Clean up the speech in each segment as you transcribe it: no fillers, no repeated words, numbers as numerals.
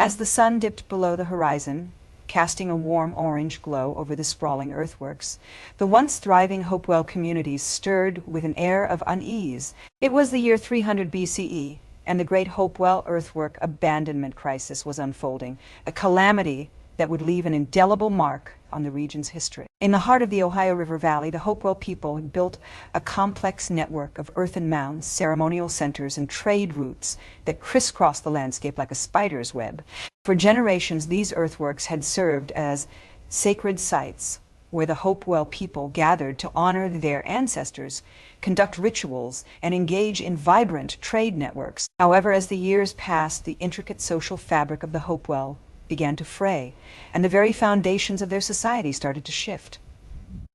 As the sun dipped below the horizon, casting a warm orange glow over the sprawling earthworks, the once thriving Hopewell communities stirred with an air of unease. It was the year 300 BCE, and the great Hopewell earthwork abandonment crisis was unfolding, a calamity that would leave an indelible mark on the region's history. In the heart of the Ohio River Valley, the Hopewell people had built a complex network of earthen mounds, ceremonial centers, and trade routes that crisscrossed the landscape like a spider's web. For generations, these earthworks had served as sacred sites where the Hopewell people gathered to honor their ancestors, conduct rituals, and engage in vibrant trade networks. However, as the years passed, the intricate social fabric of the Hopewell began to fray, and the very foundations of their society started to shift.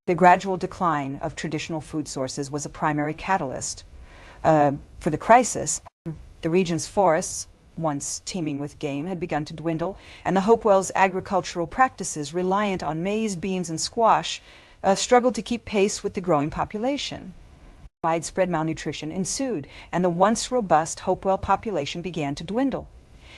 The gradual decline of traditional food sources was a primary catalyst for the crisis. The region's forests, once teeming with game, had begun to dwindle, and the Hopewell's agricultural practices, reliant on maize, beans, and squash, struggled to keep pace with the growing population. Widespread malnutrition ensued, and the once robust Hopewell population began to dwindle.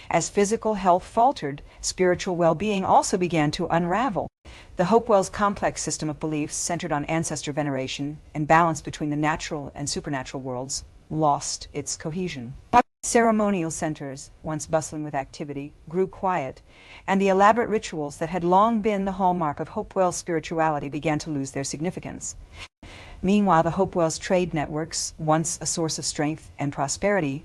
As physical health faltered, spiritual well-being also began to unravel. The Hopewell's complex system of beliefs, centered on ancestor veneration and balance between the natural and supernatural worlds, lost its cohesion. Ceremonial centers, once bustling with activity, grew quiet, and the elaborate rituals that had long been the hallmark of Hopewell's spirituality began to lose their significance. Meanwhile, the Hopewell's trade networks, once a source of strength and prosperity,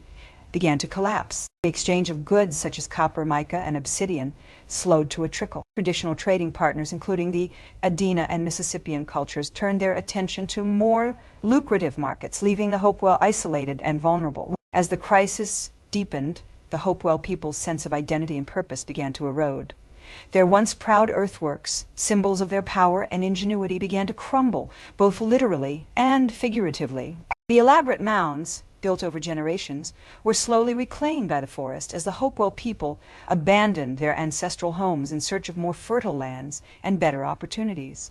began to collapse. The exchange of goods such as copper, mica, and obsidian slowed to a trickle. Traditional trading partners, including the Adena and Mississippian cultures, turned their attention to more lucrative markets, leaving the Hopewell isolated and vulnerable. As the crisis deepened, the Hopewell people's sense of identity and purpose began to erode. Their once proud earthworks, symbols of their power and ingenuity, began to crumble, both literally and figuratively. The elaborate mounds, built over generations, were slowly reclaimed by the forest as the Hopewell people abandoned their ancestral homes in search of more fertile lands and better opportunities.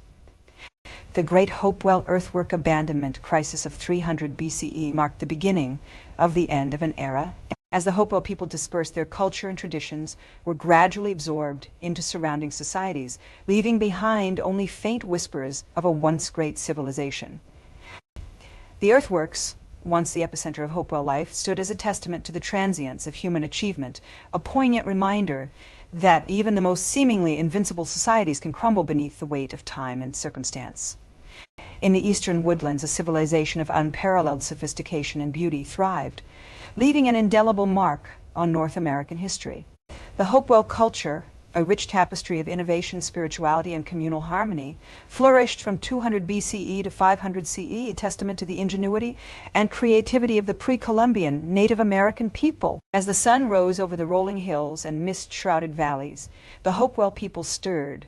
The great Hopewell earthwork abandonment crisis of 300 BCE marked the beginning of the end of an era. As the Hopewell people dispersed, their culture and traditions were gradually absorbed into surrounding societies, leaving behind only faint whispers of a once great civilization. The earthworks, once the epicenter of Hopewell life, stood as a testament to the transience of human achievement, a poignant reminder that even the most seemingly invincible societies can crumble beneath the weight of time and circumstance. In the eastern Woodlands, a civilization of unparalleled sophistication and beauty thrived, leaving an indelible mark on North American history. The Hopewell culture, a rich tapestry of innovation, spirituality, and communal harmony, flourished from 200 BCE to 500 CE, a testament to the ingenuity and creativity of the pre-Columbian Native American people. As the sun rose over the rolling hills and mist-shrouded valleys, the Hopewell people stirred,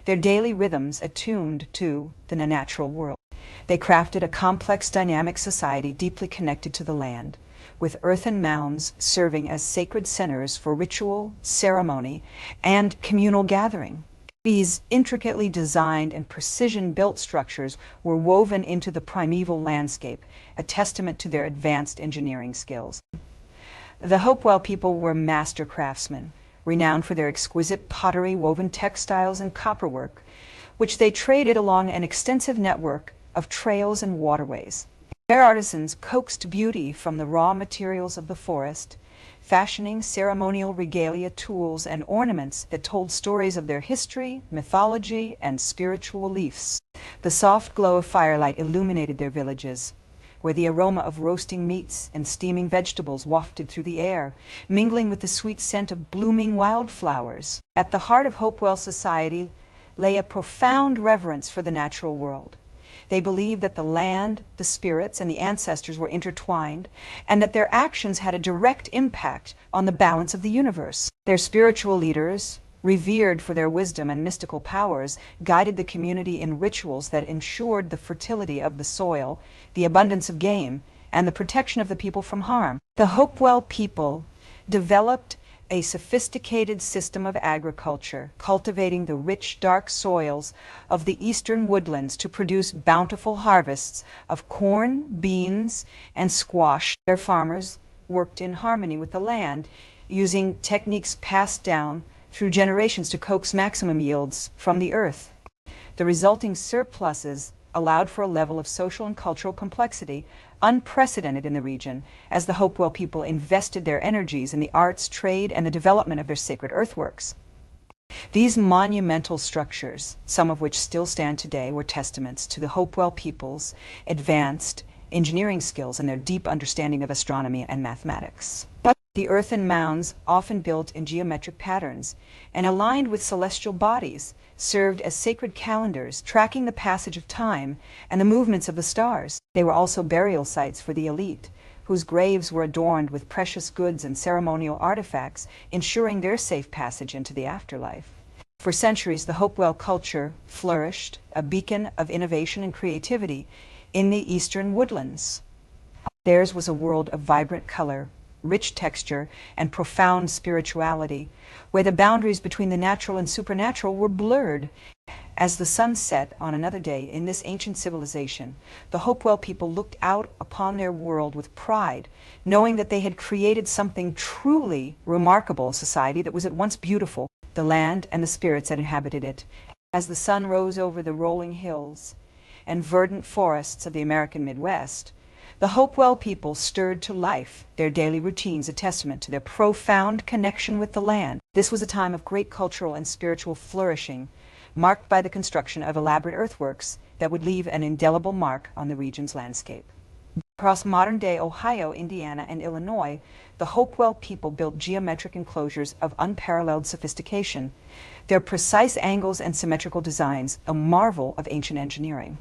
their daily rhythms attuned to the natural world. They crafted a complex, dynamic society deeply connected to the land, with earthen mounds serving as sacred centers for ritual, ceremony, and communal gathering. These intricately designed and precision-built structures were woven into the primeval landscape, a testament to their advanced engineering skills. The Hopewell people were master craftsmen, renowned for their exquisite pottery, woven textiles, and copperwork, which they traded along an extensive network of trails and waterways. Their artisans coaxed beauty from the raw materials of the forest, fashioning ceremonial regalia, tools, and ornaments that told stories of their history, mythology, and spiritual beliefs. The soft glow of firelight illuminated their villages, where the aroma of roasting meats and steaming vegetables wafted through the air, mingling with the sweet scent of blooming wildflowers. At the heart of Hopewell society lay a profound reverence for the natural world. They believed that the land, the spirits, and the ancestors were intertwined, and that their actions had a direct impact on the balance of the universe. Their spiritual leaders, revered for their wisdom and mystical powers, guided the community in rituals that ensured the fertility of the soil, the abundance of game, and the protection of the people from harm. The Hopewell people developed a sophisticated system of agriculture, cultivating the rich, dark soils of the eastern woodlands to produce bountiful harvests of corn, beans, and squash. Their farmers worked in harmony with the land, using techniques passed down through generations to coax maximum yields from the earth. The resulting surpluses allowed for a level of social and cultural complexity unprecedented in the region as the Hopewell people invested their energies in the arts, trade, and the development of their sacred earthworks. These monumental structures, some of which still stand today, were testaments to the Hopewell people's advanced engineering skills and their deep understanding of astronomy and mathematics. The earthen mounds, often built in geometric patterns and aligned with celestial bodies, served as sacred calendars, tracking the passage of time and the movements of the stars. They were also burial sites for the elite, whose graves were adorned with precious goods and ceremonial artifacts, ensuring their safe passage into the afterlife. For centuries, the Hopewell culture flourished, a beacon of innovation and creativity in the eastern woodlands. Theirs was a world of vibrant color, rich texture, and profound spirituality, where the boundaries between the natural and supernatural were blurred. As the sun set on another day in this ancient civilization, the Hopewell people looked out upon their world with pride, knowing that they had created something truly remarkable, a society that was at once beautiful, the land and the spirits that inhabited it. As the sun rose over the rolling hills and verdant forests of the American Midwest, the Hopewell people stirred to life, their daily routines a testament to their profound connection with the land. This was a time of great cultural and spiritual flourishing, marked by the construction of elaborate earthworks that would leave an indelible mark on the region's landscape. Across modern-day Ohio, Indiana, and Illinois, the Hopewell people built geometric enclosures of unparalleled sophistication, their precise angles and symmetrical designs a marvel of ancient engineering.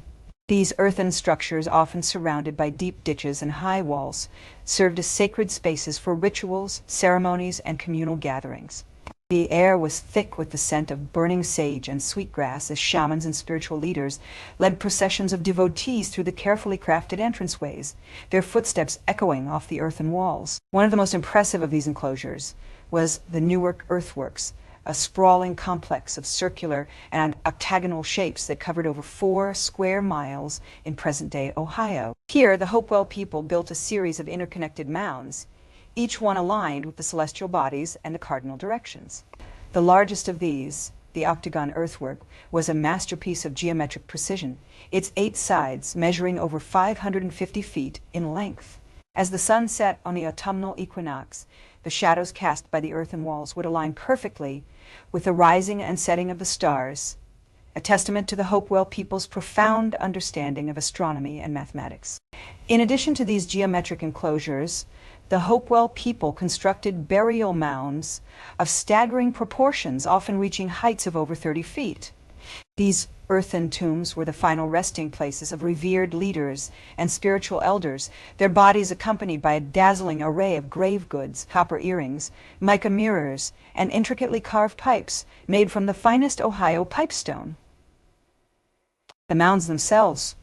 These earthen structures, often surrounded by deep ditches and high walls, served as sacred spaces for rituals, ceremonies, and communal gatherings. The air was thick with the scent of burning sage and sweetgrass as shamans and spiritual leaders led processions of devotees through the carefully crafted entranceways, their footsteps echoing off the earthen walls. One of the most impressive of these enclosures was the Newark Earthworks, a sprawling complex of circular and octagonal shapes that covered over 4 square miles in present-day Ohio. Here, the Hopewell people built a series of interconnected mounds, each one aligned with the celestial bodies and the cardinal directions. The largest of these, the octagon earthwork, was a masterpiece of geometric precision, its 8 sides measuring over 550 feet in length. As the sun set on the autumnal equinox, the shadows cast by the earthen walls would align perfectly with the rising and setting of the stars, a testament to the Hopewell people's profound understanding of astronomy and mathematics. In addition to these geometric enclosures, the Hopewell people constructed burial mounds of staggering proportions, often reaching heights of over 30 feet. These earthen tombs were the final resting places of revered leaders and spiritual elders, their bodies accompanied by a dazzling array of grave goods, copper earrings, mica mirrors, and intricately carved pipes made from the finest Ohio pipestone. The mounds themselves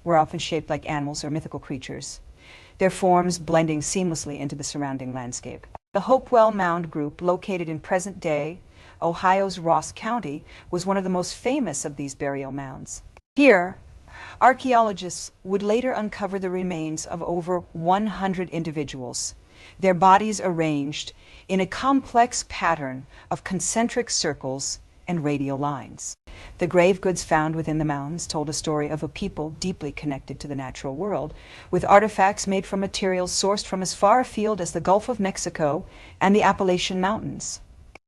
were often shaped like animals or mythical creatures, their forms blending seamlessly into the surrounding landscape. The Hopewell Mound Group, located in present-day Ohio's Ross County, was one of the most famous of these burial mounds. Here, archaeologists would later uncover the remains of over 100 individuals, their bodies arranged in a complex pattern of concentric circles and radial lines. The grave goods found within the mounds told a story of a people deeply connected to the natural world, with artifacts made from materials sourced from as far afield as the Gulf of Mexico and the Appalachian Mountains.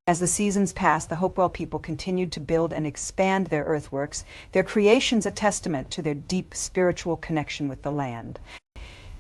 As the seasons passed, the Hopewell people continued to build and expand their earthworks, their creations a testament to their deep spiritual connection with the land.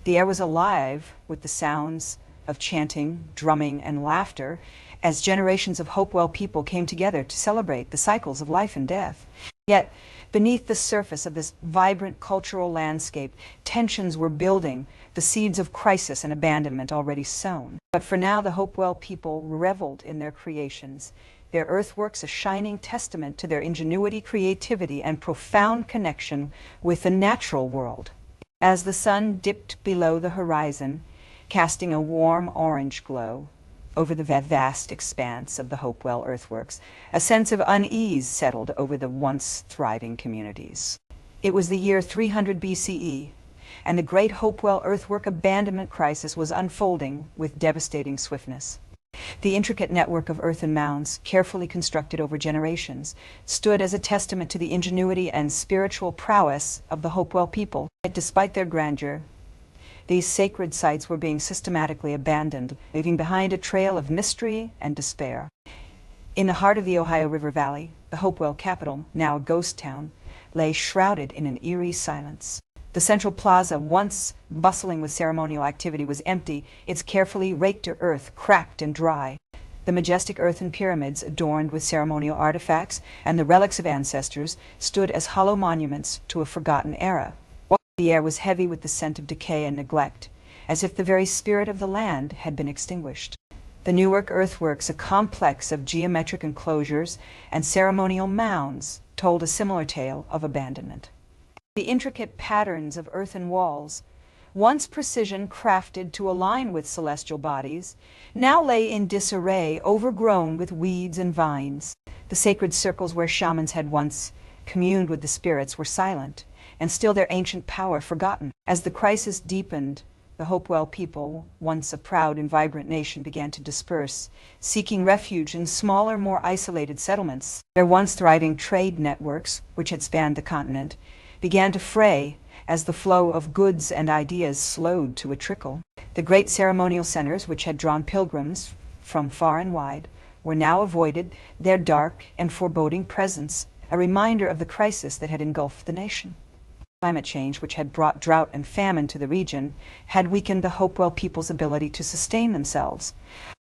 The air was alive with the sounds of chanting, drumming, and laughter as generations of Hopewell people came together to celebrate the cycles of life and death. Yet, beneath the surface of this vibrant cultural landscape, tensions were building, the seeds of crisis and abandonment already sown. But for now, the Hopewell people reveled in their creations, their earthworks a shining testament to their ingenuity, creativity, and profound connection with the natural world. As the sun dipped below the horizon, casting a warm orange glow over the vast expanse of the Hopewell earthworks, a sense of unease settled over the once thriving communities. It was the year 300 BCE, and the great Hopewell earthwork abandonment crisis was unfolding with devastating swiftness. The intricate network of earthen mounds, carefully constructed over generations, stood as a testament to the ingenuity and spiritual prowess of the Hopewell people. Yet despite their grandeur, these sacred sites were being systematically abandoned, leaving behind a trail of mystery and despair. In the heart of the Ohio River Valley, the Hopewell capital, now a ghost town, lay shrouded in an eerie silence. The central plaza, once bustling with ceremonial activity, was empty, its carefully raked earth cracked and dry. The majestic earthen pyramids, adorned with ceremonial artifacts and the relics of ancestors, stood as hollow monuments to a forgotten era. The air was heavy with the scent of decay and neglect, as if the very spirit of the land had been extinguished. The Newark Earthworks, a complex of geometric enclosures and ceremonial mounds, told a similar tale of abandonment. The intricate patterns of earthen walls, once precision crafted to align with celestial bodies, now lay in disarray, overgrown with weeds and vines. The sacred circles where shamans had once communed with the spirits were silent, and still their ancient power forgotten. As the crisis deepened, the Hopewell people, once a proud and vibrant nation, began to disperse, seeking refuge in smaller, more isolated settlements. Their once thriving trade networks, which had spanned the continent, began to fray as the flow of goods and ideas slowed to a trickle. The great ceremonial centers, which had drawn pilgrims from far and wide, were now avoided, their dark and foreboding presence a reminder of the crisis that had engulfed the nation. Climate change, which had brought drought and famine to the region, had weakened the Hopewell people's ability to sustain themselves.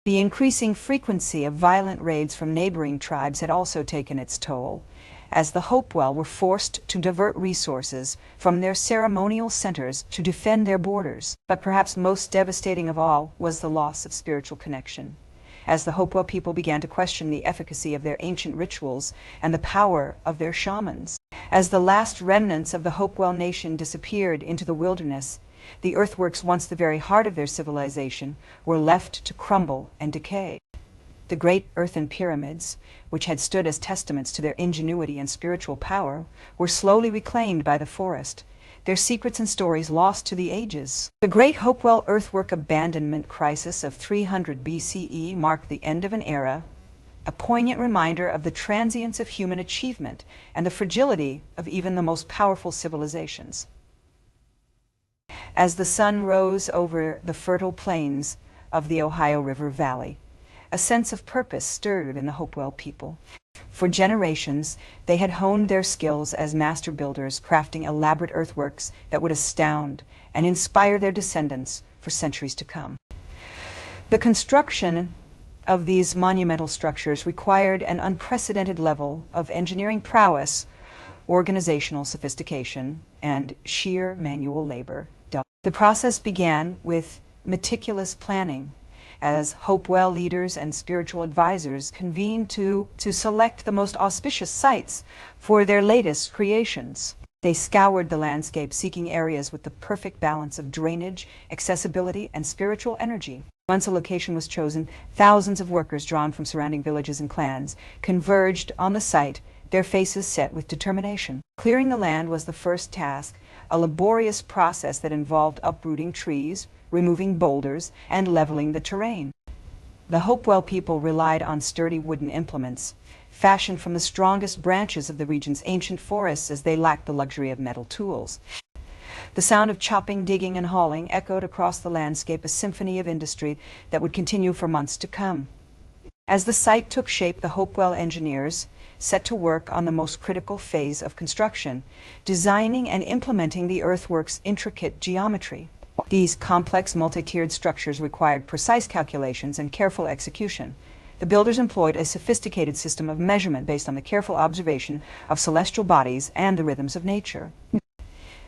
The increasing frequency of violent raids from neighboring tribes had also taken its toll, as the Hopewell were forced to divert resources from their ceremonial centers to defend their borders. But perhaps most devastating of all was the loss of spiritual connection, as the Hopewell people began to question the efficacy of their ancient rituals and the power of their shamans. As the last remnants of the Hopewell nation disappeared into the wilderness, the earthworks, once the very heart of their civilization, were left to crumble and decay. The great earthen pyramids, which had stood as testaments to their ingenuity and spiritual power, were slowly reclaimed by the forest, their secrets and stories lost to the ages. The great Hopewell earthwork abandonment crisis of 300 BCE marked the end of an era, a poignant reminder of the transience of human achievement and the fragility of even the most powerful civilizations. As the sun rose over the fertile plains of the Ohio River Valley, a sense of purpose stirred in the Hopewell people. For generations, they had honed their skills as master builders, crafting elaborate earthworks that would astound and inspire their descendants for centuries to come. The construction of these monumental structures required an unprecedented level of engineering prowess, organizational sophistication, and sheer manual labor. The process began with meticulous planning, as Hopewell leaders and spiritual advisors convened to select the most auspicious sites for their latest creations. They scoured the landscape, seeking areas with the perfect balance of drainage, accessibility, and spiritual energy. Once a location was chosen, thousands of workers drawn from surrounding villages and clans converged on the site, their faces set with determination. Clearing the land was the first task, a laborious process that involved uprooting trees, removing boulders, and leveling the terrain. The Hopewell people relied on sturdy wooden implements, fashioned from the strongest branches of the region's ancient forests, as they lacked the luxury of metal tools. The sound of chopping, digging, and hauling echoed across the landscape, a symphony of industry that would continue for months to come. As the site took shape, the Hopewell engineers set to work on the most critical phase of construction, designing and implementing the earthworks' intricate geometry. These complex, multi-tiered structures required precise calculations and careful execution. The builders employed a sophisticated system of measurement based on the careful observation of celestial bodies and the rhythms of nature.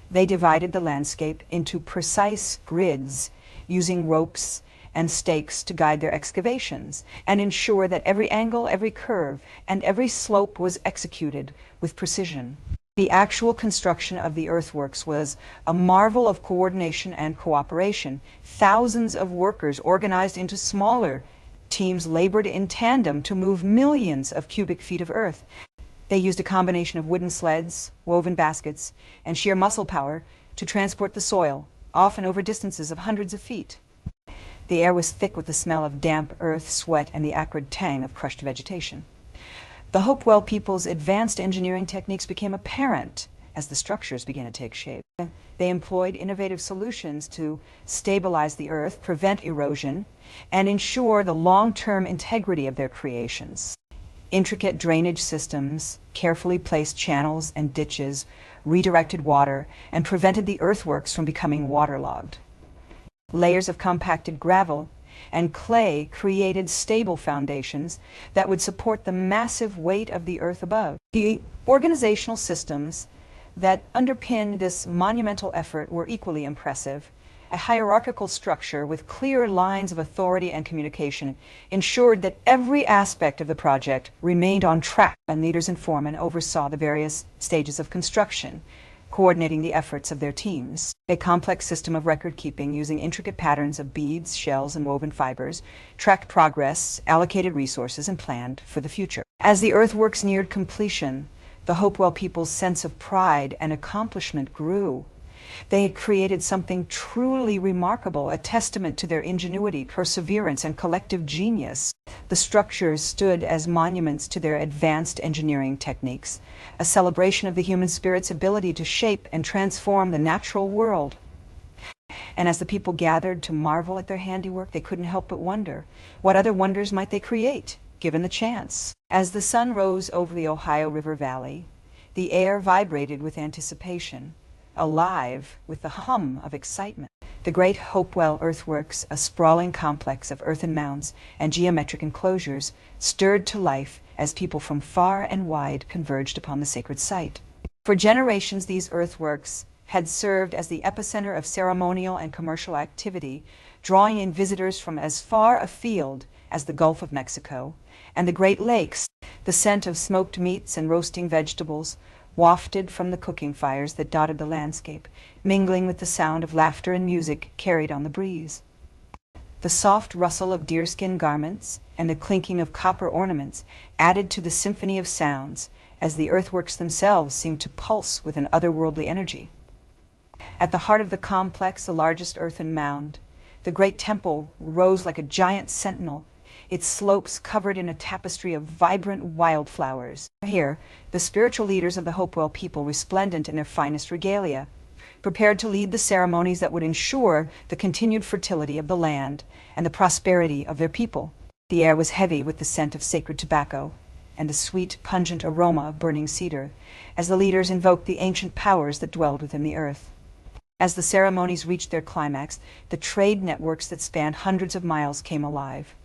They divided the landscape into precise grids, using ropes and stakes to guide their excavations and ensure that every angle, every curve, and every slope was executed with precision. The actual construction of the earthworks was a marvel of coordination and cooperation. Thousands of workers organized into smaller teams labored in tandem to move millions of cubic feet of earth. They used a combination of wooden sleds, woven baskets, and sheer muscle power to transport the soil, often over distances of hundreds of feet. The air was thick with the smell of damp earth, sweat, and the acrid tang of crushed vegetation. The Hopewell people's advanced engineering techniques became apparent as the structures began to take shape. They employed innovative solutions to stabilize the earth, prevent erosion, and ensure the long-term integrity of their creations. Intricate drainage systems, carefully placed channels and ditches, redirected water, and prevented the earthworks from becoming waterlogged. Layers of compacted gravel and clay created stable foundations that would support the massive weight of the earth above. The organizational systems that underpinned this monumental effort were equally impressive. A hierarchical structure with clear lines of authority and communication ensured that every aspect of the project remained on track, and leaders and foremen oversaw the various stages of construction, coordinating the efforts of their teams. A complex system of record-keeping using intricate patterns of beads, shells, and woven fibers tracked progress, allocated resources, and planned for the future. As the earthworks neared completion, the Hopewell people's sense of pride and accomplishment grew. They had created something truly remarkable, a testament to their ingenuity, perseverance, and collective genius. The structures stood as monuments to their advanced engineering techniques, a celebration of the human spirit's ability to shape and transform the natural world. And as the people gathered to marvel at their handiwork, they couldn't help but wonder, what other wonders might they create, given the chance? As the sun rose over the Ohio River Valley, the air vibrated with anticipation, alive with the hum of excitement. The great Hopewell Earthworks, a sprawling complex of earthen mounds and geometric enclosures, stirred to life as people from far and wide converged upon the sacred site. For generations, these earthworks had served as the epicenter of ceremonial and commercial activity, drawing in visitors from as far afield as the Gulf of Mexico and the Great Lakes. The scent of smoked meats and roasting vegetables wafted from the cooking fires that dotted the landscape, mingling with the sound of laughter and music carried on the breeze. The soft rustle of deerskin garments and the clinking of copper ornaments added to the symphony of sounds, as the earthworks themselves seemed to pulse with an otherworldly energy. At the heart of the complex, the largest earthen mound, the great temple rose like a giant sentinel, its slopes covered in a tapestry of vibrant wildflowers. Here, the spiritual leaders of the Hopewell people, resplendent in their finest regalia, prepared to lead the ceremonies that would ensure the continued fertility of the land and the prosperity of their people. The air was heavy with the scent of sacred tobacco and the sweet, pungent aroma of burning cedar, as the leaders invoked the ancient powers that dwelled within the earth. As the ceremonies reached their climax, the trade networks that spanned hundreds of miles came alive.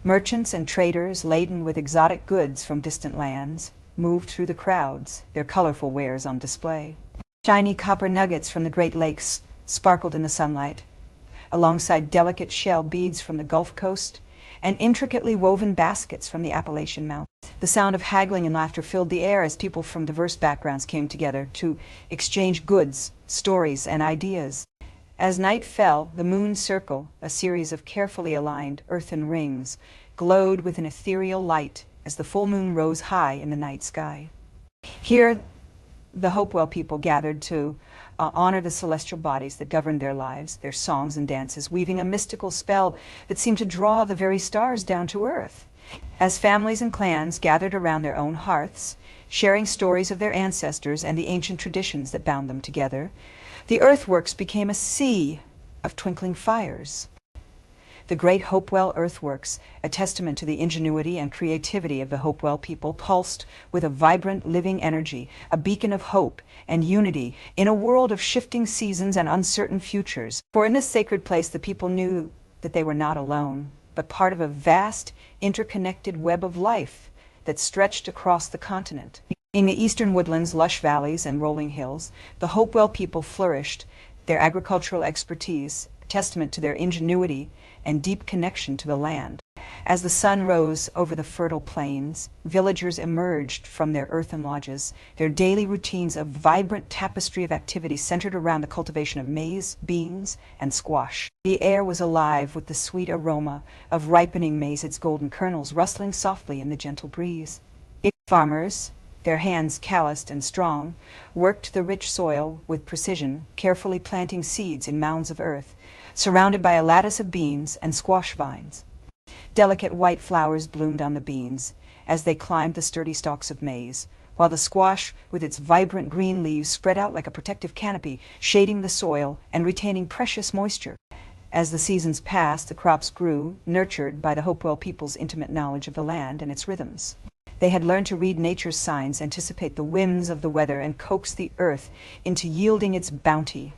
Merchants and traders laden with exotic goods from distant lands moved through the crowds, their colorful wares on display. Shiny copper nuggets from the Great Lakes sparkled in the sunlight, alongside delicate shell beads from the Gulf Coast and intricately woven baskets from the Appalachian Mountains. The sound of haggling and laughter filled the air as people from diverse backgrounds came together to exchange goods, stories, and ideas. As night fell, the moon's circle, a series of carefully aligned earthen rings, glowed with an ethereal light as the full moon rose high in the night sky. Here, the Hopewell people gathered to honor the celestial bodies that governed their lives, their songs and dances, weaving a mystical spell that seemed to draw the very stars down to earth. As families and clans gathered around their own hearths, sharing stories of their ancestors and the ancient traditions that bound them together, the earthworks became a sea of twinkling fires. The great Hopewell Earthworks, a testament to the ingenuity and creativity of the Hopewell people, pulsed with a vibrant, living energy, a beacon of hope and unity in a world of shifting seasons and uncertain futures. For in this sacred place, the people knew that they were not alone, but part of a vast, interconnected web of life that stretched across the continent. In the eastern woodlands, lush valleys, and rolling hills, the Hopewell people flourished, their agricultural expertise, a testament to their ingenuity and deep connection to the land. As the sun rose over the fertile plains, villagers emerged from their earthen lodges, their daily routines a vibrant tapestry of activity centered around the cultivation of maize, beans, and squash. The air was alive with the sweet aroma of ripening maize, its golden kernels rustling softly in the gentle breeze. Farmers, their hands calloused and strong, worked the rich soil with precision, carefully planting seeds in mounds of earth, surrounded by a lattice of beans and squash vines. Delicate white flowers bloomed on the beans as they climbed the sturdy stalks of maize, while the squash, with its vibrant green leaves, spread out like a protective canopy, shading the soil and retaining precious moisture. As the seasons passed, the crops grew, nurtured by the Hopewell people's intimate knowledge of the land and its rhythms. They had learned to read nature's signs, anticipate the whims of the weather, and coax the earth into yielding its bounty.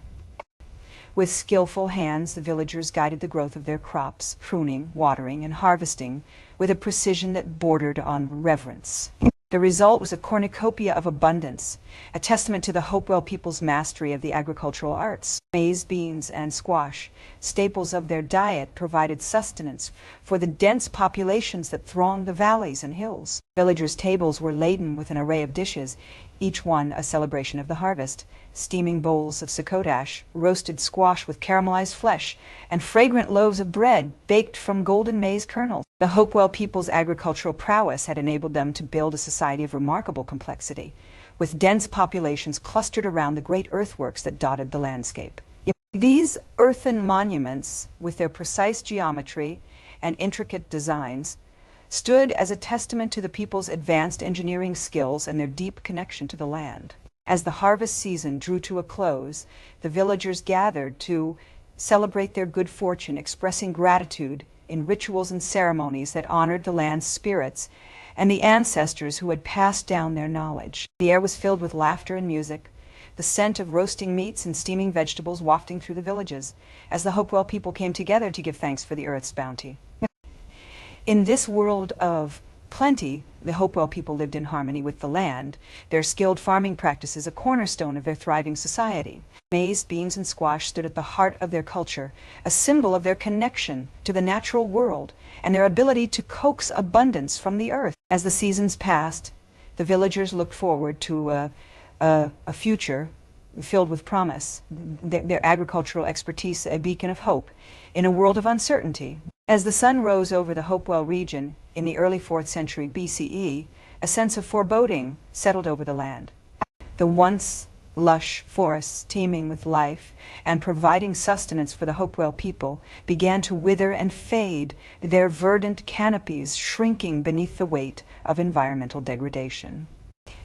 With skillful hands, the villagers guided the growth of their crops, pruning, watering, and harvesting with a precision that bordered on reverence. The result was a cornucopia of abundance, a testament to the Hopewell people's mastery of the agricultural arts. Maize, beans, and squash, staples of their diet, provided sustenance for the dense populations that thronged the valleys and hills. Villagers' tables were laden with an array of dishes, each one a celebration of the harvest: steaming bowls of succotash, roasted squash with caramelized flesh, and fragrant loaves of bread baked from golden maize kernels. The Hopewell people's agricultural prowess had enabled them to build a society of remarkable complexity, with dense populations clustered around the great earthworks that dotted the landscape. These earthen monuments, with their precise geometry and intricate designs, stood as a testament to the people's advanced engineering skills and their deep connection to the land. As the harvest season drew to a close, the villagers gathered to celebrate their good fortune, expressing gratitude in rituals and ceremonies that honored the land's spirits and the ancestors who had passed down their knowledge. The air was filled with laughter and music, the scent of roasting meats and steaming vegetables wafting through the villages, as the Hopewell people came together to give thanks for the earth's bounty. In this world of plenty, the Hopewell people lived in harmony with the land, their skilled farming practices a cornerstone of their thriving society. Maize, beans, and squash stood at the heart of their culture, a symbol of their connection to the natural world and their ability to coax abundance from the earth. As the seasons passed, the villagers looked forward to a future filled with promise, their agricultural expertise a beacon of hope in a world of uncertainty. As the sun rose over the Hopewell region in the early 4th century BCE, a sense of foreboding settled over the land. The once lush forests teeming with life and providing sustenance for the Hopewell people began to wither and fade, their verdant canopies shrinking beneath the weight of environmental degradation.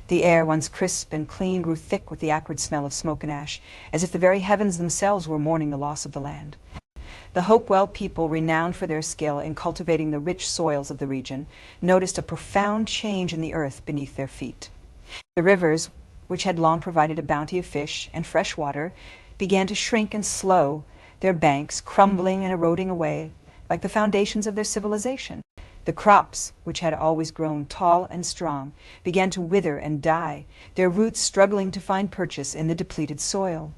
The air, once crisp and clean, grew thick with the acrid smell of smoke and ash, as if the very heavens themselves were mourning the loss of the land. The Hopewell people, renowned for their skill in cultivating the rich soils of the region, noticed a profound change in the earth beneath their feet. The rivers, which had long provided a bounty of fish and fresh water, began to shrink and slow, their banks crumbling and eroding away like the foundations of their civilization. The crops, which had always grown tall and strong, began to wither and die, their roots struggling to find purchase in the depleted soil.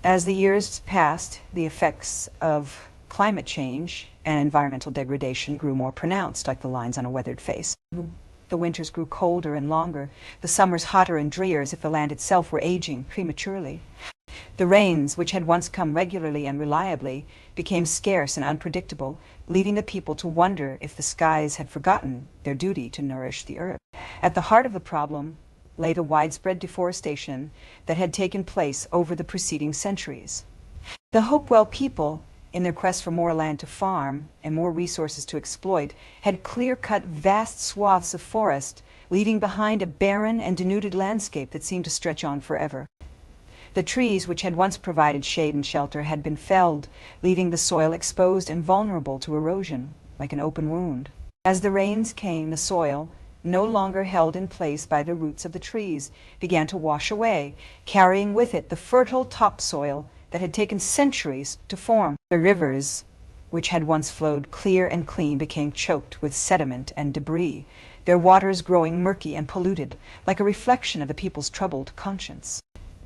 As the years passed, the effects of climate change and environmental degradation grew more pronounced, like the lines on a weathered face. The winters grew colder and longer, the summers hotter and drear, as if the land itself were aging prematurely. The rains, which had once come regularly and reliably, became scarce and unpredictable, leaving the people to wonder if the skies had forgotten their duty to nourish the earth. At the heart of the problem lay the widespread deforestation that had taken place over the preceding centuries. The Hopewell people, in their quest for more land to farm and more resources to exploit, had clear-cut vast swaths of forest, leaving behind a barren and denuded landscape that seemed to stretch on forever. The trees, which had once provided shade and shelter, had been felled, leaving the soil exposed and vulnerable to erosion, like an open wound. As the rains came, the soil, no longer held in place by the roots of the trees, began to wash away, carrying with it the fertile topsoil that had taken centuries to form. The rivers, which had once flowed clear and clean, became choked with sediment and debris, their waters growing murky and polluted, like a reflection of the people's troubled conscience.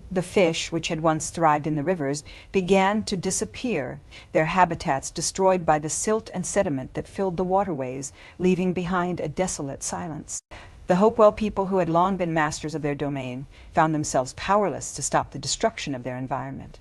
The fish, which had once thrived in the rivers, began to disappear, their habitats destroyed by the silt and sediment that filled the waterways, leaving behind a desolate silence. The Hopewell people, who had long been masters of their domain, found themselves powerless to stop the destruction of their environment.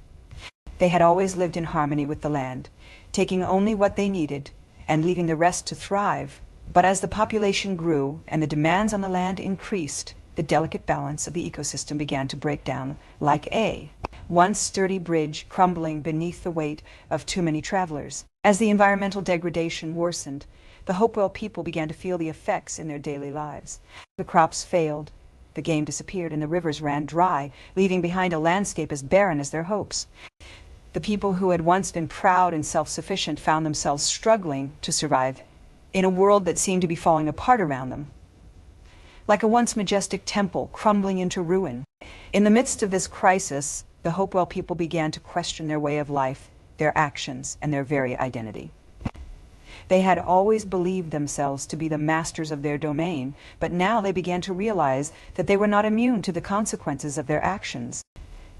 They had always lived in harmony with the land, taking only what they needed and leaving the rest to thrive. But as the population grew and the demands on the land increased, the delicate balance of the ecosystem began to break down like a one sturdy bridge crumbling beneath the weight of too many travelers. As the environmental degradation worsened, the Hopewell people began to feel the effects in their daily lives. The crops failed, the game disappeared, and the rivers ran dry, leaving behind a landscape as barren as their hopes. The people who had once been proud and self-sufficient found themselves struggling to survive in a world that seemed to be falling apart around them, like a once majestic temple crumbling into ruin. In the midst of this crisis, the Hopewell people began to question their way of life, their actions, and their very identity. They had always believed themselves to be the masters of their domain, but now they began to realize that they were not immune to the consequences of their actions.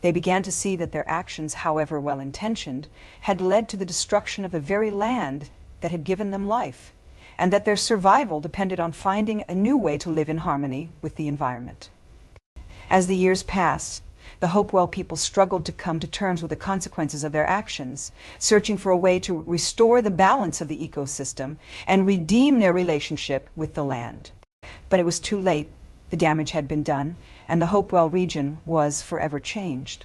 They began to see that their actions, however well-intentioned, had led to the destruction of the very land that had given them life, and that their survival depended on finding a new way to live in harmony with the environment. As the years passed, the Hopewell people struggled to come to terms with the consequences of their actions, searching for a way to restore the balance of the ecosystem and redeem their relationship with the land. But it was too late. The damage had been done, and the Hopewell region was forever changed.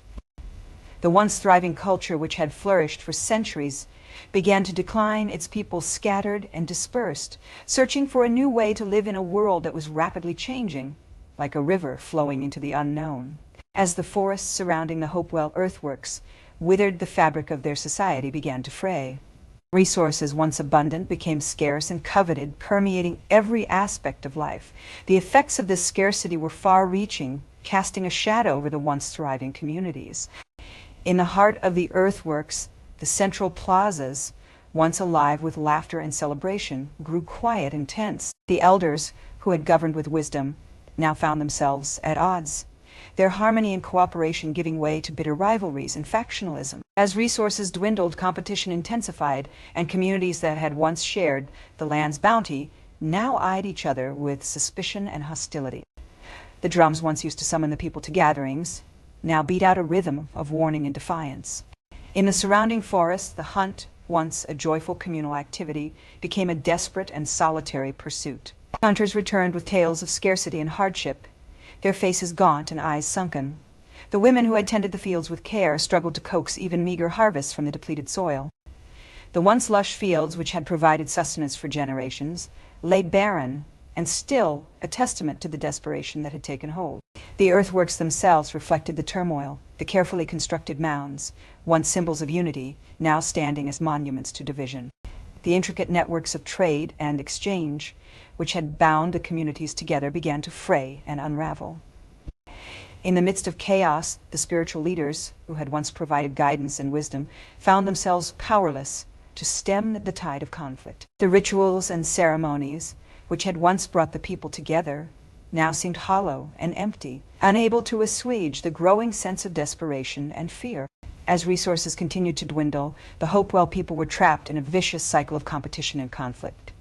The once thriving culture, which had flourished for centuries, began to decline, its people scattered and dispersed, searching for a new way to live in a world that was rapidly changing, like a river flowing into the unknown. As the forests surrounding the Hopewell earthworks withered, the fabric of their society began to fray. Resources once abundant became scarce and coveted, permeating every aspect of life. The effects of this scarcity were far-reaching, casting a shadow over the once thriving communities. In the heart of the earthworks, the central plazas, once alive with laughter and celebration, grew quiet and tense. The elders, who had governed with wisdom, now found themselves at odds, their harmony and cooperation giving way to bitter rivalries and factionalism. As resources dwindled, competition intensified, and communities that had once shared the land's bounty now eyed each other with suspicion and hostility. The drums once used to summon the people to gatherings now beat out a rhythm of warning and defiance. In the surrounding forest, the hunt, once a joyful communal activity, became a desperate and solitary pursuit. Hunters returned with tales of scarcity and hardship, their faces gaunt and eyes sunken. The women who had tended the fields with care struggled to coax even meager harvests from the depleted soil. The once lush fields, which had provided sustenance for generations, lay barren, and still a testament to the desperation that had taken hold. The earthworks themselves reflected the turmoil, the carefully constructed mounds, once symbols of unity, now standing as monuments to division. The intricate networks of trade and exchange, which had bound the communities together, began to fray and unravel. In the midst of chaos, the spiritual leaders, who had once provided guidance and wisdom, found themselves powerless to stem the tide of conflict. The rituals and ceremonies, which had once brought the people together, now seemed hollow and empty, unable to assuage the growing sense of desperation and fear. As resources continued to dwindle, the Hopewell people were trapped in a vicious cycle of competition and conflict.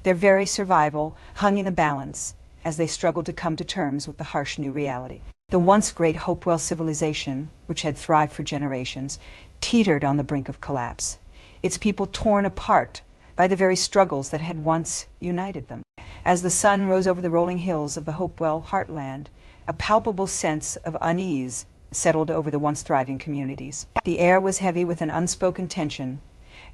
Their very survival hung in the balance as they struggled to come to terms with the harsh new reality. The once great Hopewell civilization, which had thrived for generations, teetered on the brink of collapse, its people torn apart by the very struggles that had once united them. As the sun rose over the rolling hills of the Hopewell heartland, a palpable sense of unease settled over the once thriving communities. The air was heavy with an unspoken tension,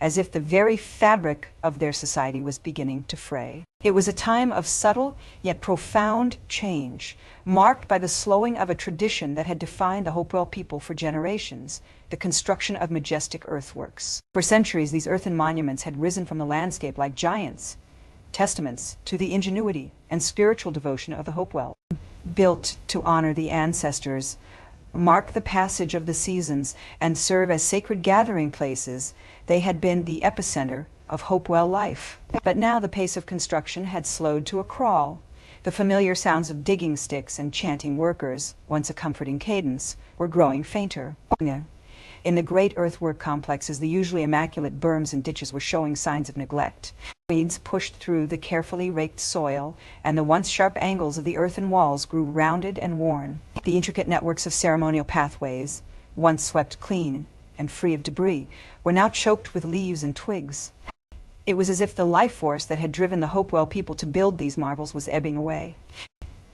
as if the very fabric of their society was beginning to fray. It was a time of subtle yet profound change, marked by the slowing of a tradition that had defined the Hopewell people for generations, the construction of majestic earthworks. For centuries, these earthen monuments had risen from the landscape like giants, testaments to the ingenuity and spiritual devotion of the Hopewell. Built to honor the ancestors, mark the passage of the seasons, and serve as sacred gathering places, they had been the epicenter of Hopewell life. But now the pace of construction had slowed to a crawl. The familiar sounds of digging sticks and chanting workers, once a comforting cadence, were growing fainter. In the great earthwork complexes, the usually immaculate berms and ditches were showing signs of neglect. Weeds pushed through the carefully raked soil, and the once sharp angles of the earthen walls grew rounded and worn. The intricate networks of ceremonial pathways, once swept clean and free of debris, were now choked with leaves and twigs. It was as if the life force that had driven the Hopewell people to build these marvels was ebbing away.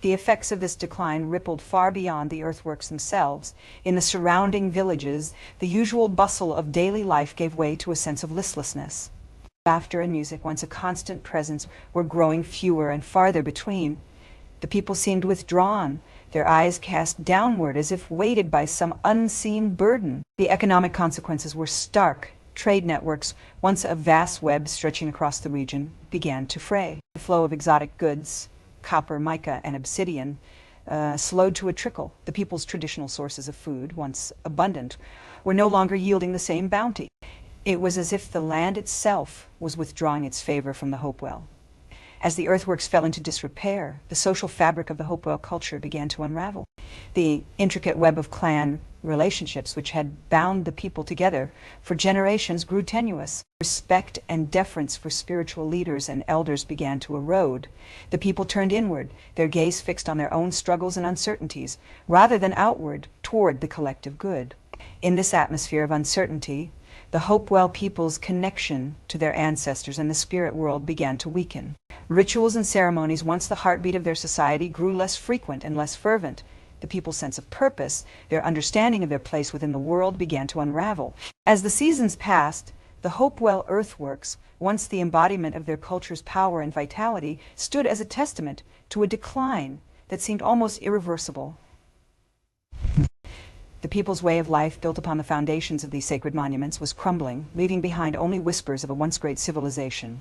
The effects of this decline rippled far beyond the earthworks themselves. In the surrounding villages, the usual bustle of daily life gave way to a sense of listlessness. Laughter and music, once a constant presence, were growing fewer and farther between. The people seemed withdrawn, their eyes cast downward as if weighted by some unseen burden. The economic consequences were stark. Trade networks, once a vast web stretching across the region, began to fray. The flow of exotic goods, copper, mica, and obsidian, slowed to a trickle. The people's traditional sources of food, once abundant, were no longer yielding the same bounty. It was as if the land itself was withdrawing its favor from the Hopewell. As the earthworks fell into disrepair, the social fabric of the Hopewell culture began to unravel. The intricate web of clan relationships which had bound the people together for generations grew tenuous. Respect and deference for spiritual leaders and elders began to erode. The people turned inward, their gaze fixed on their own struggles and uncertainties, rather than outward toward the collective good. In this atmosphere of uncertainty, the Hopewell people's connection to their ancestors and the spirit world began to weaken. Rituals and ceremonies, once the heartbeat of their society, grew less frequent and less fervent. The people's sense of purpose, their understanding of their place within the world, began to unravel. As the seasons passed, the Hopewell earthworks, once the embodiment of their culture's power and vitality, stood as a testament to a decline that seemed almost irreversible. The people's way of life, built upon the foundations of these sacred monuments, was crumbling, leaving behind only whispers of a once great civilization.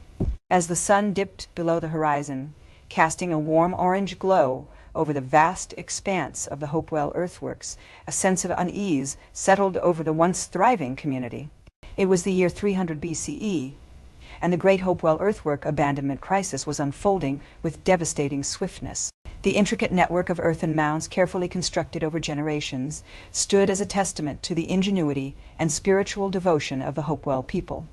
As the sun dipped below the horizon, casting a warm orange glow over the vast expanse of the Hopewell earthworks, a sense of unease settled over the once thriving community. It was the year 300 BCE, and the great Hopewell earthwork abandonment crisis was unfolding with devastating swiftness. The intricate network of earthen mounds, carefully constructed over generations, stood as a testament to the ingenuity and spiritual devotion of the Hopewell people.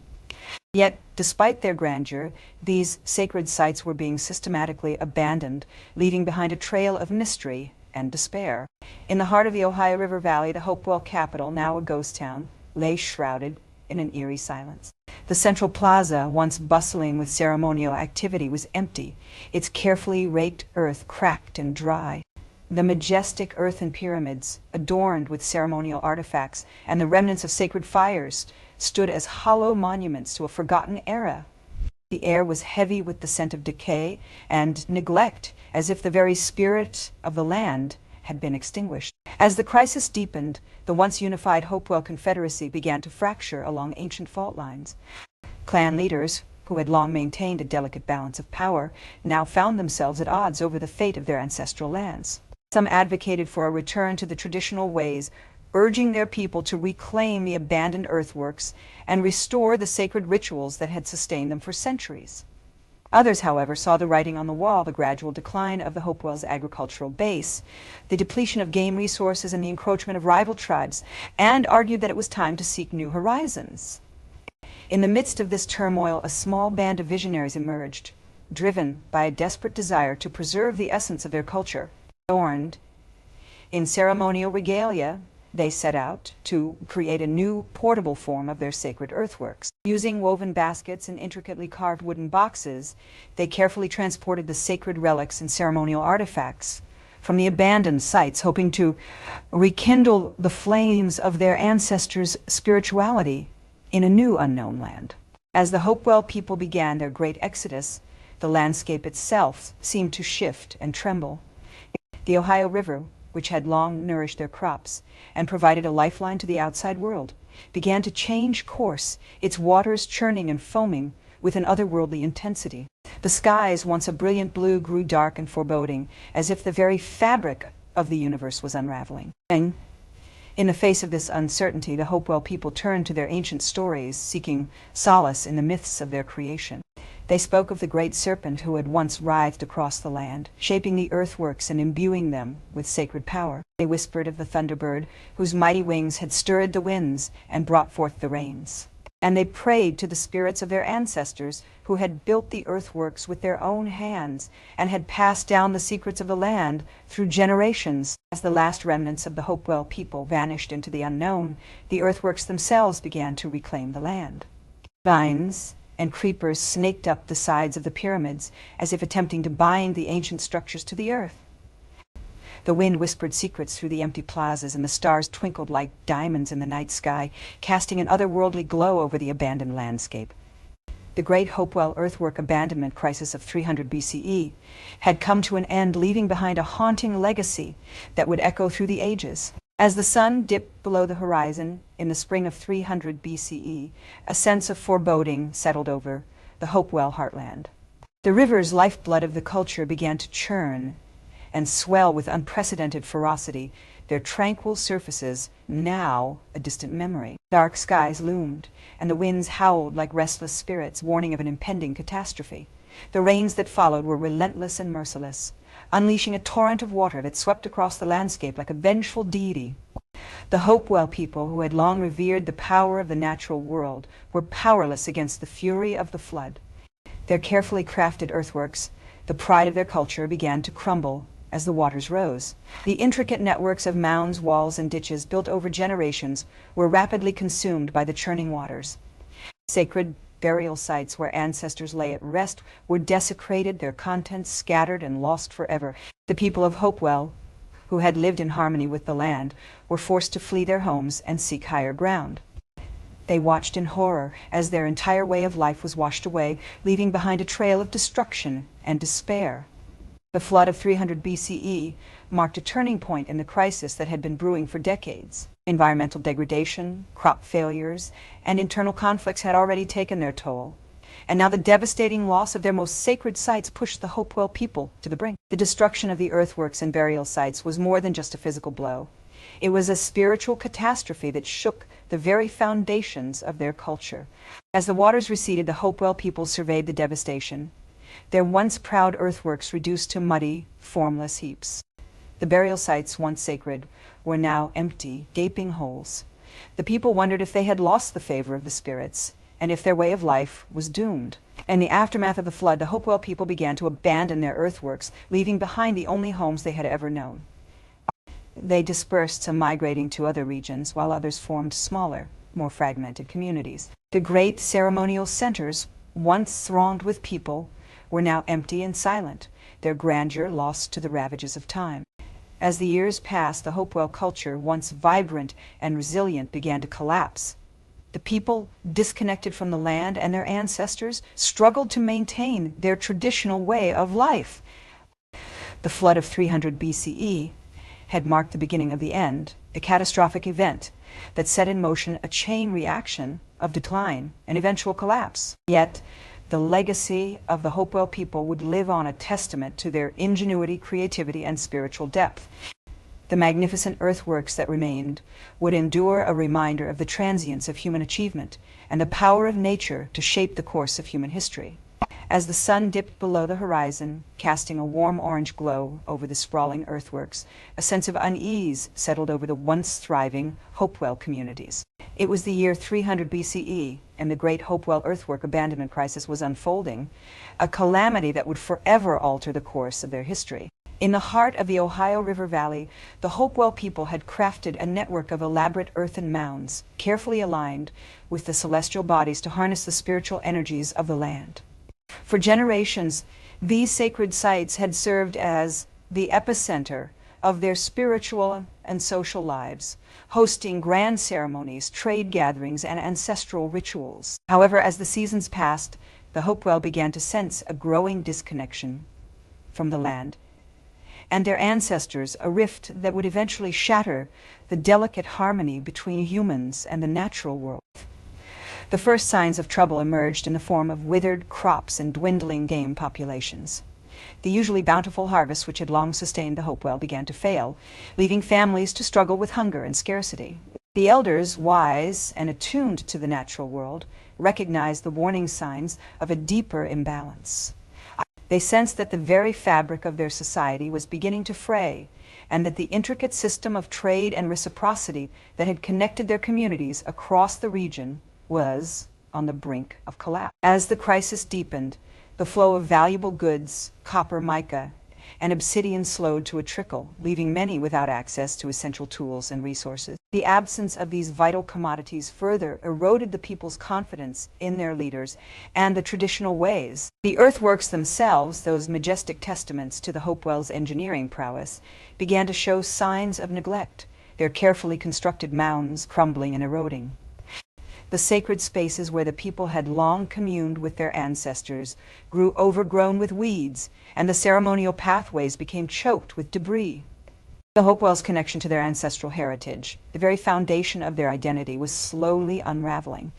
Yet, despite their grandeur, these sacred sites were being systematically abandoned, leaving behind a trail of mystery and despair. In the heart of the Ohio River Valley, the Hopewell capital, now a ghost town, lay shrouded in an eerie silence. The central plaza, once bustling with ceremonial activity, was empty, its carefully raked earth cracked and dry. The majestic earthen pyramids, adorned with ceremonial artifacts and the remnants of sacred fires, stood as hollow monuments to a forgotten era. The air was heavy with the scent of decay and neglect, as if the very spirit of the land had been extinguished. As the crisis deepened, the once unified Hopewell Confederacy began to fracture along ancient fault lines. Clan leaders, who had long maintained a delicate balance of power, now found themselves at odds over the fate of their ancestral lands. Some advocated for a return to the traditional ways, urging their people to reclaim the abandoned earthworks and restore the sacred rituals that had sustained them for centuries. Others, however, saw the writing on the wall: the gradual decline of the Hopewell's agricultural base, the depletion of game resources, and the encroachment of rival tribes, and argued that it was time to seek new horizons. In the midst of this turmoil, a small band of visionaries emerged, driven by a desperate desire to preserve the essence of their culture. Adorned in ceremonial regalia, they set out to create a new portable form of their sacred earthworks. Using woven baskets and intricately carved wooden boxes, they carefully transported the sacred relics and ceremonial artifacts from the abandoned sites, hoping to rekindle the flames of their ancestors' spirituality in a new unknown land. As the Hopewell people began their great exodus, the landscape itself seemed to shift and tremble. The Ohio River, which had long nourished their crops and provided a lifeline to the outside world, began to change course, its waters churning and foaming with an otherworldly intensity. The skies, once a brilliant blue, grew dark and foreboding, as if the very fabric of the universe was unraveling. And in the face of this uncertainty, the Hopewell people turned to their ancient stories, seeking solace in the myths of their creation. They spoke of the great serpent who had once writhed across the land, shaping the earthworks and imbuing them with sacred power. They whispered of the thunderbird whose mighty wings had stirred the winds and brought forth the rains. And they prayed to the spirits of their ancestors who had built the earthworks with their own hands and had passed down the secrets of the land through generations. As the last remnants of the Hopewell people vanished into the unknown, the earthworks themselves began to reclaim the land. Vines and creepers snaked up the sides of the pyramids as if attempting to bind the ancient structures to the earth. The wind whispered secrets through the empty plazas, and the stars twinkled like diamonds in the night sky, casting an otherworldly glow over the abandoned landscape. The great Hopewell earthwork abandonment crisis of 300 BCE had come to an end, leaving behind a haunting legacy that would echo through the ages. As the sun dipped below the horizon in the spring of 300 BCE, a sense of foreboding settled over the Hopewell heartland. The river's lifeblood of the culture began to churn and swell with unprecedented ferocity, their tranquil surfaces now a distant memory. Dark skies loomed, and the winds howled like restless spirits, warning of an impending catastrophe. The rains that followed were relentless and merciless, unleashing a torrent of water that swept across the landscape like a vengeful deity. The Hopewell people, who had long revered the power of the natural world, were powerless against the fury of the flood. Their carefully crafted earthworks, the pride of their culture, began to crumble as the waters rose. The intricate networks of mounds, walls, and ditches built over generations were rapidly consumed by the churning waters. Sacred burial sites where ancestors lay at rest were desecrated, their contents scattered and lost forever. The people of Hopewell, who had lived in harmony with the land, were forced to flee their homes and seek higher ground. They watched in horror as their entire way of life was washed away, leaving behind a trail of destruction and despair. The flood of 300 BCE marked a turning point in the crisis that had been brewing for decades. Environmental degradation, crop failures, and internal conflicts had already taken their toll, and now the devastating loss of their most sacred sites pushed the Hopewell people to the brink. The destruction of the earthworks and burial sites was more than just a physical blow. It was a spiritual catastrophe that shook the very foundations of their culture. As the waters receded, the Hopewell people surveyed the devastation, their once proud earthworks reduced to muddy, formless heaps. The burial sites, once sacred, were now empty, gaping holes. The people wondered if they had lost the favor of the spirits, and if their way of life was doomed. In the aftermath of the flood, the Hopewell people began to abandon their earthworks, leaving behind the only homes they had ever known. They dispersed, some migrating to other regions, while others formed smaller, more fragmented communities. The great ceremonial centers, once thronged with people, were now empty and silent, their grandeur lost to the ravages of time. As the years passed, the Hopewell culture, once vibrant and resilient, began to collapse. The people, disconnected from the land and their ancestors, struggled to maintain their traditional way of life. The flood of 300 BCE had marked the beginning of the end, a catastrophic event that set in motion a chain reaction of decline and eventual collapse. Yet, the legacy of the Hopewell people would live on, a testament to their ingenuity, creativity, and spiritual depth. The magnificent earthworks that remained would endure, a reminder of the transience of human achievement and the power of nature to shape the course of human history. As the sun dipped below the horizon, casting a warm orange glow over the sprawling earthworks, a sense of unease settled over the once thriving Hopewell communities. It was the year 300 BCE, and the great Hopewell earthwork abandonment crisis was unfolding, a calamity that would forever alter the course of their history. In the heart of the Ohio River Valley, the Hopewell people had crafted a network of elaborate earthen mounds, carefully aligned with the celestial bodies to harness the spiritual energies of the land. For generations, these sacred sites had served as the epicenter of their spiritual and social lives, hosting grand ceremonies, trade gatherings, and ancestral rituals. However, as the seasons passed, the Hopewell began to sense a growing disconnection from the land and their ancestors, a rift that would eventually shatter the delicate harmony between humans and the natural world. The first signs of trouble emerged in the form of withered crops and dwindling game populations. The usually bountiful harvests which had long sustained the Hopewell began to fail, leaving families to struggle with hunger and scarcity. The elders, wise and attuned to the natural world, recognized the warning signs of a deeper imbalance. They sensed that the very fabric of their society was beginning to fray, and that the intricate system of trade and reciprocity that had connected their communities across the region was on the brink of collapse. As the crisis deepened, the flow of valuable goods, copper, mica, and obsidian slowed to a trickle, leaving many without access to essential tools and resources. The absence of these vital commodities further eroded the people's confidence in their leaders and the traditional ways. The earthworks themselves, those majestic testaments to the Hopewell's engineering prowess, began to show signs of neglect, their carefully constructed mounds crumbling and eroding. The sacred spaces where the people had long communed with their ancestors grew overgrown with weeds, and the ceremonial pathways became choked with debris. The Hopewells' connection to their ancestral heritage, the very foundation of their identity, was slowly unraveling.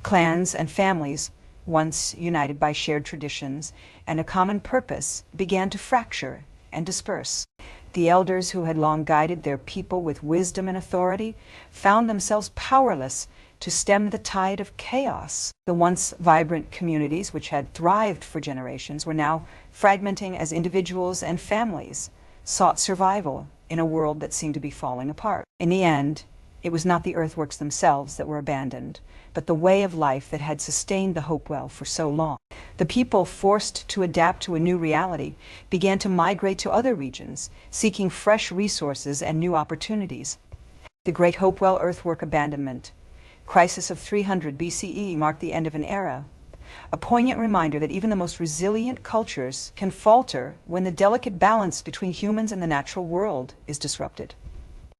Clans and families, once united by shared traditions and a common purpose, began to fracture and disperse. The elders who had long guided their people with wisdom and authority found themselves powerless to stem the tide of chaos. The once vibrant communities, which had thrived for generations, were now fragmenting as individuals and families sought survival in a world that seemed to be falling apart. In the end, it was not the earthworks themselves that were abandoned, but the way of life that had sustained the Hopewell for so long. The people, forced to adapt to a new reality, began to migrate to other regions, seeking fresh resources and new opportunities. The Great Hopewell Earthwork Abandonment crisis of 300 BCE marked the end of an era, a poignant reminder that even the most resilient cultures can falter when the delicate balance between humans and the natural world is disrupted.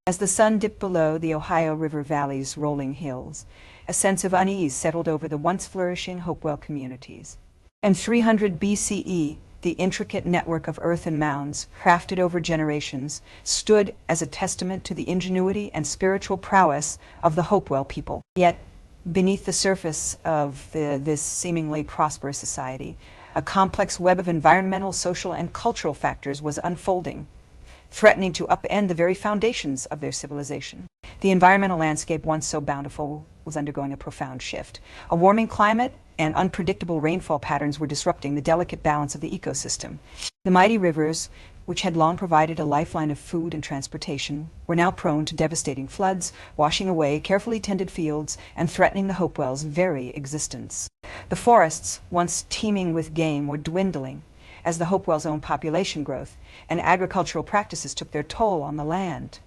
As the sun dipped below the Ohio River Valley's rolling hills, a sense of unease settled over the once flourishing Hopewell communities. In 300 BCE, the intricate network of earthen mounds, crafted over generations, stood as a testament to the ingenuity and spiritual prowess of the Hopewell people. Yet, beneath the surface of this seemingly prosperous society, a complex web of environmental, social, and cultural factors was unfolding, threatening to upend the very foundations of their civilization. The environmental landscape, once so bountiful, was undergoing a profound shift. A warming climate and unpredictable rainfall patterns were disrupting the delicate balance of the ecosystem. The mighty rivers, which had long provided a lifeline of food and transportation, were now prone to devastating floods, washing away carefully tended fields and threatening the Hopewell's very existence. The forests, once teeming with game, were dwindling as the Hopewell's own population growth and agricultural practices took their toll on the land.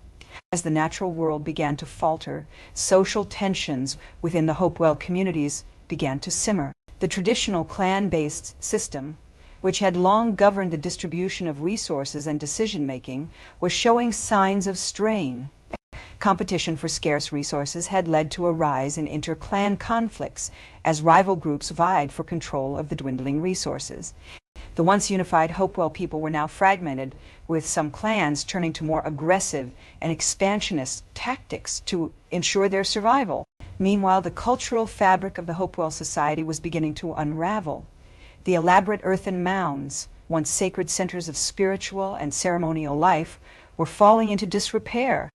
As the natural world began to falter, social tensions within the Hopewell communities began to simmer. The traditional clan-based system, which had long governed the distribution of resources and decision-making, was showing signs of strain. Competition for scarce resources had led to a rise in inter-clan conflicts as rival groups vied for control of the dwindling resources. The once unified Hopewell people were now fragmented, with some clans turning to more aggressive and expansionist tactics to ensure their survival. Meanwhile, the cultural fabric of the Hopewell society was beginning to unravel. The elaborate earthen mounds, once sacred centers of spiritual and ceremonial life, were falling into disrepair.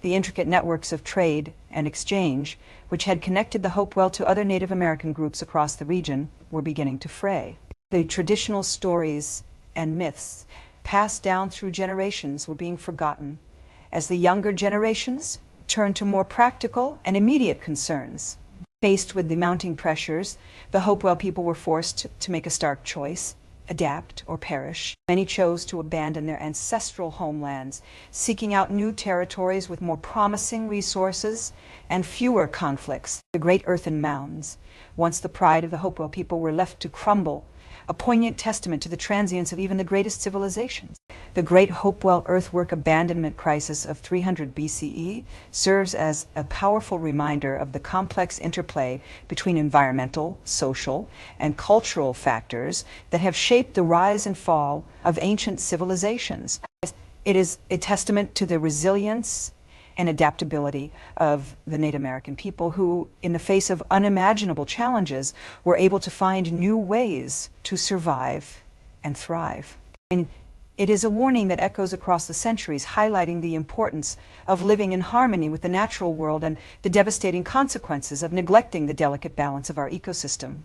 The intricate networks of trade and exchange, which had connected the Hopewell to other Native American groups across the region, were beginning to fray. The traditional stories and myths passed down through generations were being forgotten as the younger generations turned to more practical and immediate concerns. Faced with the mounting pressures, the Hopewell people were forced to make a stark choice: adapt or perish. Many chose to abandon their ancestral homelands, seeking out new territories with more promising resources and fewer conflicts. The great earthen mounds, once the pride of the Hopewell people, were left to crumble, a poignant testament to the transience of even the greatest civilizations. The Great Hopewell Earthwork Abandonment crisis of 300 BCE serves as a powerful reminder of the complex interplay between environmental, social, and cultural factors that have shaped the rise and fall of ancient civilizations. It is a testament to the resilience and adaptability of the Native American people who, in the face of unimaginable challenges, were able to find new ways to survive and thrive. And it is a warning that echoes across the centuries, highlighting the importance of living in harmony with the natural world and the devastating consequences of neglecting the delicate balance of our ecosystem.